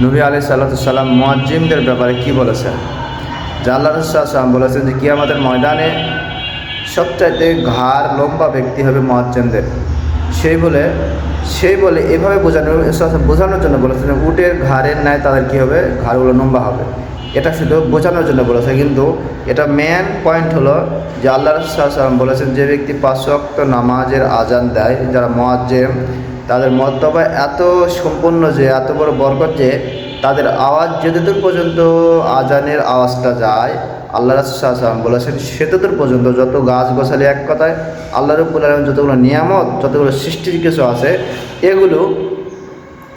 নবী আলাইহিস সালাম মুয়াজ্জিনদের ব্যাপারে কি বলেছেন? যে আল্লাহ রাসূল সাল্লাল্লাহু আলাইহি ওয়াসাল্লাম বলেছেন যে কিয়ামতের ময়দানে সবচাইতে ঘাড় লম্বা ব্যক্তি হবে মুয়াজ্জিনদের। সেই বলে এভাবে বোঝানোর জন্য বলেছেন উটের ঘাড়ের ন্যায় তাদের কী হবে, ঘাড়গুলো লম্বা হবে। এটা শুধু বোঝানোর জন্য বলেছে, কিন্তু এটা মেন পয়েন্ট হলো যে আল্লাহ রাসূল সাল্লাল্লাহু আলাইহি ওয়াসাল্লাম বলেছেন যে ব্যক্তি 5 ওয়াক্ত নামাজের আজান দেয়, যারা মুয়াজ্জিন, তাদের মর্তবা এত সম্পূর্ণ যে এত বড় বরকত যে তাদের আওয়াজ যতদূর পর্যন্ত আজানের আওয়াজটা যায়, আল্লাহ রাসূল সাল্লাল্লাহু আলাইহি ওয়াসাল্লাম বলেছেন সেতদূর পর্যন্ত যত গাছ গোছালি, এক কথায় আল্লাহ রাব্বুল আলামিন যতগুলো নিয়ামত, যতগুলো সৃষ্টির কিছু আছে, এগুলো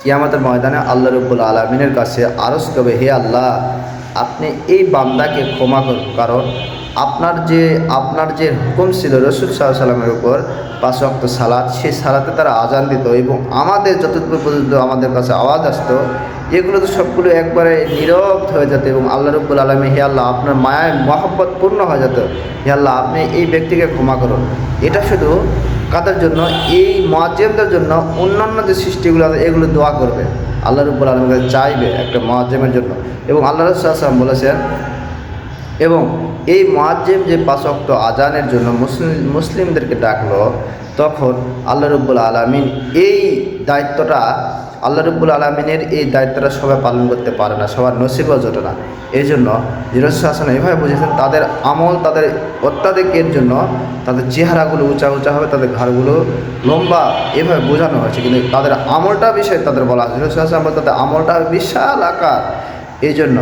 কিয়ামতের ময়দানে আল্লাহ রাব্বুল আলামিনের কাছে আরজ করবে, হে আল্লাহ, আপনি এই বান্দাকে ক্ষমা করুন, কারণ আপনার যে হুকুম ছিল রাসূল সাল্লাল্লাহু আলাইহি ওয়াসাল্লামের উপর 5 ওয়াক্ত সালাত, সেই সালাতে তারা আজান দিত এবং আমাদের যতদূর পর্যন্ত আমাদের কাছে আওয়াজ আসতো এগুলো তো সবগুলো একবারে নীরব হয়ে যেত এবং আল্লাহ রাব্বুল আলামিন, হে আল্লাহ, আপনার মায়ায় মহব্বত পূর্ণ হয়ে যেত, হে আল্লাহ, আপনি এই ব্যক্তিকে ক্ষমা করুন। এটা শুধু কাদের জন্য? এই মুয়াজ্জিনদের জন্য। অন্যান্য যে সৃষ্টিগুলো আছে এগুলো দোয়া করবে, আল্লাহ রাব্বুল আলামিন চাইবে একটা মুয়াজ্জিনের জন্য। এবং আল্লাহ রাসূল সাল্লাল্লাহু আলাইহি ওয়াসাল্লাম বলেছেন, এবং এই মুয়াজ্জিন যে 5 ওয়াক্ত আজানের জন্য মুসলিমদেরকে ডাকলো, তখন আল্লাহ রাব্বুল আলামিন এই দায়িত্বটা, আল্লাহ রাব্বুল আলামিনের এই দায়িত্বটা সবাই পালন করতে পারে না, সবার নসিবও জোটে না। এই জন্য রাসূল সাল্লাল্লাহু আলাইহি ওয়াসাল্লাম এভাবে বুঝেছেন তাদের আমল, তাদের অত্যাধিকের জন্য তাদের চেহারাগুলো উঁচা উঁচা হবে, তাদের ঘাড়গুলো লম্বা, এভাবে বোঝানো হয়েছে, কিন্তু তাদের আমলটা বিষয়ে তাদের বলা হয়েছে। রাসূল সাল্লাল্লাহু আলাইহি ওয়াসাল্লাম তাদের আমলটা বিশাল আকার। এই জন্য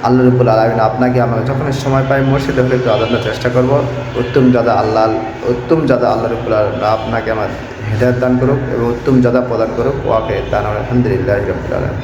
আল্লাহ রাব্বুল আলামিন আপনাকে আমাকে যখন সময় পাই মসজিদে হলে একটু আজানের চেষ্টা করব। উত্তম জাদা আল্লাহ রাব্বুল আলামিন আপনাকে আমার হেদায়েত দান করুক এবং উত্তম জাদা প্রদান করুক। ওয়াকে দান, আলহামদুলিল্লাহি রাব্বিল আলামিন।